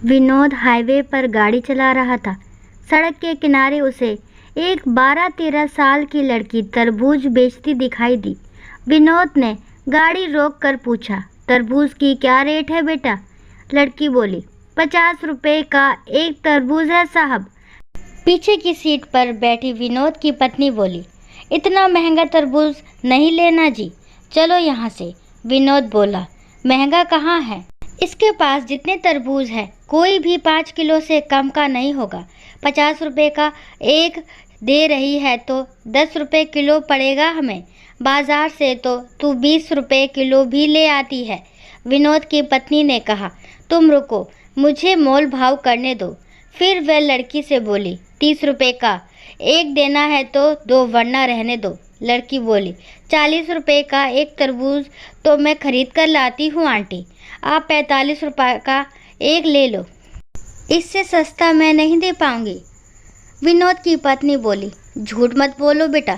Vinod highway पर गाड़ी चला रहा था। सड़क के किनारे उसे एक 12-13 साल की लड़की तरबूज बेचती दिखाई दी। विनोद ने गाड़ी रोककर पूछा, तरबूज की क्या रेट है बेटा? लड़की बोली, 50 रुपए का एक तरबूज है साहब। पीछे की सीट पर बैठी विनोद की पत्नी बोली, इतना महंगा तरबूज नहीं लेना जी, चलो यहाँ से। विनोद बोला, महंगा कहाँ है? इसके पास जितने तरबूज हैं कोई भी 5 किलो से कम का नहीं होगा। 50 रुपए का एक दे रही है तो 10 रुपए किलो पड़ेगा हमें। बाजार से तो तू 20 रुपए किलो भी ले आती है। विनोद की पत्नी ने कहा, तुम रुको, मुझे मोल भाव करने दो। फिर वह लड़की से बोली, 30 रुपए का एक देना है तो दो, वरना रहने दो। लड़की बोली, 40 रुपए का एक तरबूज तो मैं खरीद कर लाती हूँ आंटी, आप 45 रुपए का एक ले लो, इससे सस्ता मैं नहीं दे पाऊंगी। विनोद की पत्नी बोली, झूठ मत बोलो बेटा,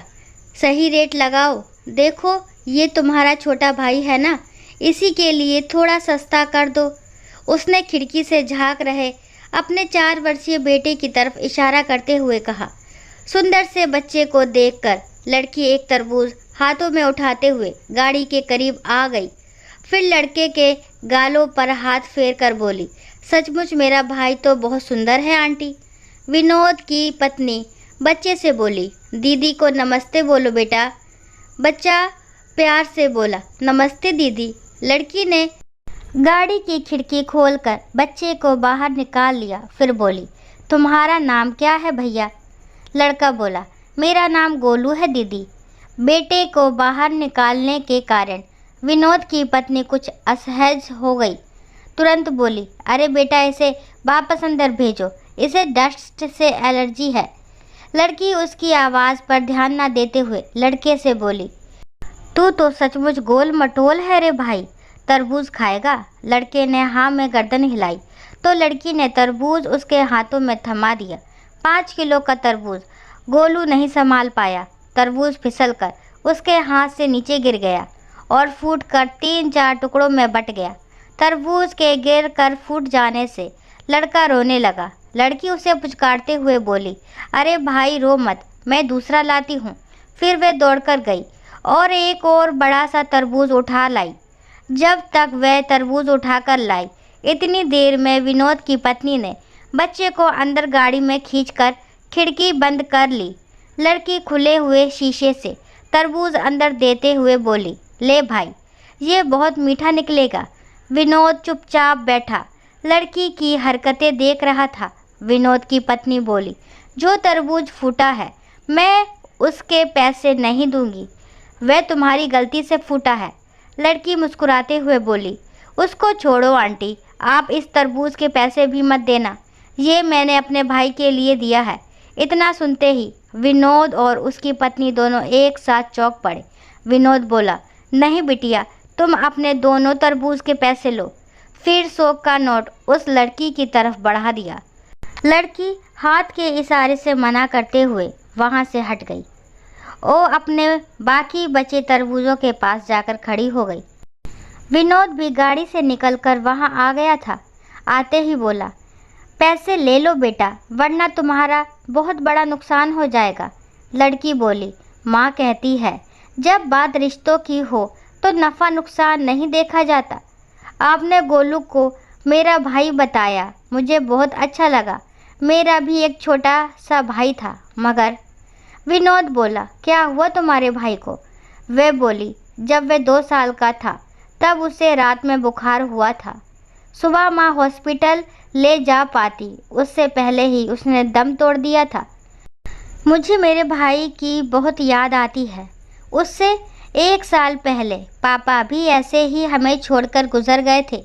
सही रेट लगाओ। देखो ये तुम्हारा छोटा भाई है ना, इसी के लिए थोड़ा सस्ता कर दो। उसने खिड़की से झांक रहे अपने 4 वर्षीय बेटे की तरफ इशारा करते हुए कहा। सुंदर से बच्चे को देखकर लड़की एक तरबूज हाथों में उठाते हुए गाड़ी के करीब आ गई। फिर लड़के के गालों पर हाथ फेर कर बोली, सचमुच मेरा भाई तो बहुत सुंदर है आंटी। विनोद की पत्नी बच्चे से बोली, दीदी को नमस्ते बोलो बेटा। बच्चा प्यार से बोला, नमस्ते दीदी। लड़की ने गाड़ी की खिड़की खोलकर बच्चे को बाहर निकाल लिया। फिर बोली, तुम्हारा नाम क्या है भैया? लड़का बोला, मेरा नाम गोलू है दीदी। बेटे को बाहर निकालने के कारण विनोद की पत्नी कुछ असहज हो गई। तुरंत बोली, अरे बेटा इसे वापस अंदर भेजो, इसे डस्ट से एलर्जी है। लड़की उसकी आवाज़ पर ध्यान न देते हुए लड़के से बोली, तू तो सचमुच गोल मटोल है रे भाई, तरबूज खाएगा? लड़के ने हाँ में गर्दन हिलाई तो लड़की ने तरबूज उसके हाथों में थमा दिया। 5 किलो का तरबूज गोलू नहीं संभाल पाया। तरबूज फिसलकर उसके हाथ से नीचे गिर गया और फूटकर 3-4 टुकड़ों में बट गया। तरबूज के गिर कर फूट जाने से लड़का रोने लगा। लड़की उसे पुचकारते हुए बोली, अरे भाई रो मत, मैं दूसरा लाती हूँ। फिर वे दौड़कर गई और एक और बड़ा सा तरबूज उठा लाई। जब तक वह तरबूज उठाकर लाई, इतनी देर में विनोद की पत्नी ने बच्चे को अंदर गाड़ी में खींचकर खिड़की बंद कर ली। लड़की खुले हुए शीशे से तरबूज अंदर देते हुए बोली, ले भाई, ये बहुत मीठा निकलेगा। विनोद चुपचाप बैठा लड़की की हरकतें देख रहा था। विनोद की पत्नी बोली, जो तरबूज फूटा है मैं उसके पैसे नहीं दूंगी, वह तुम्हारी गलती से फूटा है। लड़की मुस्कुराते हुए बोली, उसको छोड़ो आंटी, आप इस तरबूज के पैसे भी मत देना, ये मैंने अपने भाई के लिए दिया है। इतना सुनते ही विनोद और उसकी पत्नी दोनों एक साथ चौंक पड़े। विनोद बोला, नहीं बिटिया, तुम अपने दोनों तरबूज के पैसे लो। फिर 100 का नोट उस लड़की की तरफ बढ़ा दिया। लड़की हाथ के इशारे से मना करते हुए वहाँ से हट गई। वो अपने बाकी बचे तरबूजों के पास जाकर खड़ी हो गई। विनोद भी गाड़ी से निकलकर वहाँ आ गया था। आते ही बोला, पैसे ले लो बेटा, वरना तुम्हारा बहुत बड़ा नुकसान हो जाएगा। लड़की बोली, माँ कहती है जब बात रिश्तों की हो तो नफ़ा नुकसान नहीं देखा जाता। आपने गोलू को मेरा भाई बताया, मुझे बहुत अच्छा लगा। मेरा भी एक छोटा सा भाई था मगर। विनोद बोला, क्या हुआ तुम्हारे भाई को? वह बोली, जब वह 2 साल का था तब उसे रात में बुखार हुआ था। सुबह माँ हॉस्पिटल ले जा पाती, उससे पहले ही उसने दम तोड़ दिया था। मुझे मेरे भाई की बहुत याद आती है। उससे 1 साल पहले पापा भी ऐसे ही हमें छोड़कर गुजर गए थे।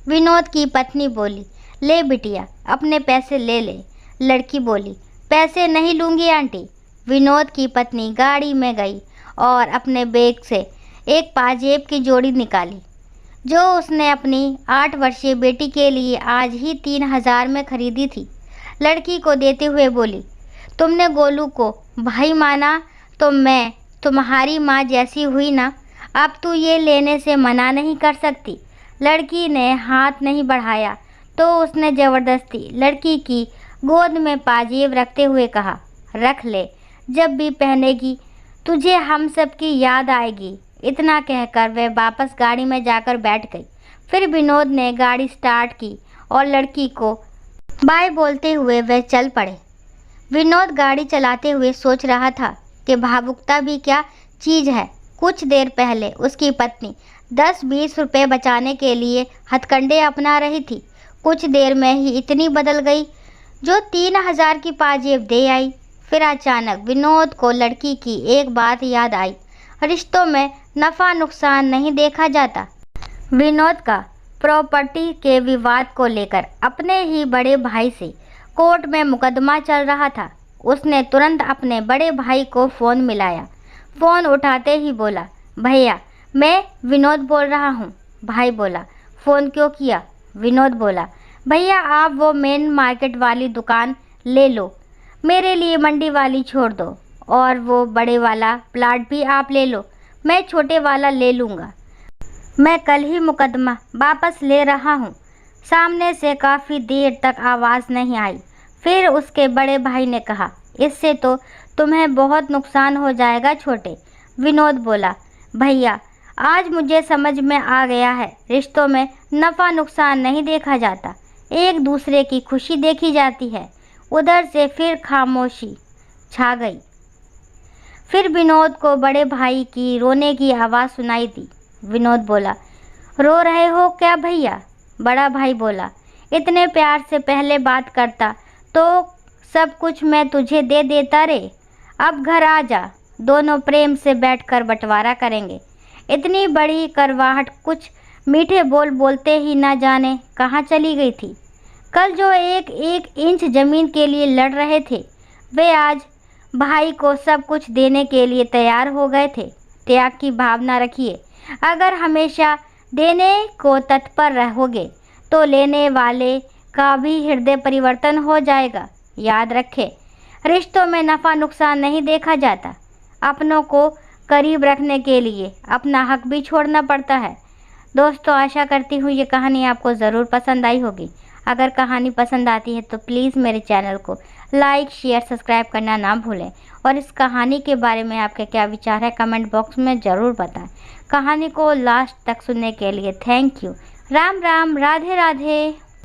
विनोद की पत्नी बोली, ले बिटिया, अपने पैसे ले ले। लड़की बोली, पैसे नहीं लूँगी आंटी। विनोद की पत्नी गाड़ी में गई और अपने बैग से एक पाजेब की जोड़ी निकाली जो उसने अपनी 8 वर्षीय बेटी के लिए आज ही 3000 में खरीदी थी। लड़की को देते हुए बोली, तुमने गोलू को भाई माना तो मैं तुम्हारी माँ जैसी हुई ना, अब तू ये लेने से मना नहीं कर सकती। लड़की ने हाथ नहीं बढ़ाया तो उसने ज़बरदस्ती लड़की की गोद में पाजेब रखते हुए कहा, रख ले, जब भी पहनेगी तुझे हम सब की याद आएगी। इतना कहकर वह वापस गाड़ी में जाकर बैठ गई। फिर विनोद ने गाड़ी स्टार्ट की और लड़की को बाय बोलते हुए वह चल पड़े। विनोद गाड़ी चलाते हुए सोच रहा था कि भावुकता भी क्या चीज़ है। कुछ देर पहले उसकी पत्नी 10-20 रुपए बचाने के लिए हथकंडे अपना रही थी, कुछ देर में ही इतनी बदल गई जो 3000 की पाजेब दे आई। फिर अचानक विनोद को लड़की की एक बात याद आई, रिश्तों में नफ़ा नुकसान नहीं देखा जाता। विनोद का प्रॉपर्टी के विवाद को लेकर अपने ही बड़े भाई से कोर्ट में मुकदमा चल रहा था। उसने तुरंत अपने बड़े भाई को फ़ोन मिलाया। फ़ोन उठाते ही बोला, भैया मैं विनोद बोल रहा हूँ। भाई बोला, फ़ोन क्यों किया? विनोद बोला, भैया आप वो मेन मार्केट वाली दुकान ले लो, मेरे लिए मंडी वाली छोड़ दो, और वो बड़े वाला प्लाट भी आप ले लो, मैं छोटे वाला ले लूँगा। मैं कल ही मुकदमा वापस ले रहा हूँ। सामने से काफ़ी देर तक आवाज़ नहीं आई। फिर उसके बड़े भाई ने कहा, इससे तो तुम्हें बहुत नुकसान हो जाएगा छोटे। विनोद बोला, भैया आज मुझे समझ में आ गया है, रिश्तों में नफ़ा नुकसान नहीं देखा जाता, एक दूसरे की खुशी देखी जाती है। उधर से फिर खामोशी छा गई। फिर विनोद को बड़े भाई की रोने की आवाज़ सुनाई दी। विनोद बोला, रो रहे हो क्या भैया? बड़ा भाई बोला, इतने प्यार से पहले बात करता तो सब कुछ मैं तुझे दे देता रे। अब घर आ जा, दोनों प्रेम से बैठकर बंटवारा करेंगे। इतनी बड़ी करवाहट कुछ मीठे बोल बोलते ही ना जाने कहाँ चली गई थी। कल जो एक एक इंच ज़मीन के लिए लड़ रहे थे, वे आज भाई को सब कुछ देने के लिए तैयार हो गए थे। त्याग की भावना रखिए। अगर हमेशा देने को तत्पर रहोगे तो लेने वाले का भी हृदय परिवर्तन हो जाएगा। याद रखें, रिश्तों में नफ़ा नुकसान नहीं देखा जाता। अपनों को करीब रखने के लिए अपना हक भी छोड़ना पड़ता है। दोस्तों, आशा करती हूँ ये कहानी आपको ज़रूर पसंद आई होगी। अगर कहानी पसंद आती है तो प्लीज़ मेरे चैनल को लाइक, शेयर, सब्सक्राइब करना ना भूलें। और इस कहानी के बारे में आपके क्या विचार है कमेंट बॉक्स में ज़रूर बताएं। कहानी को लास्ट तक सुनने के लिए थैंक यू। राम राम, राधे राधे।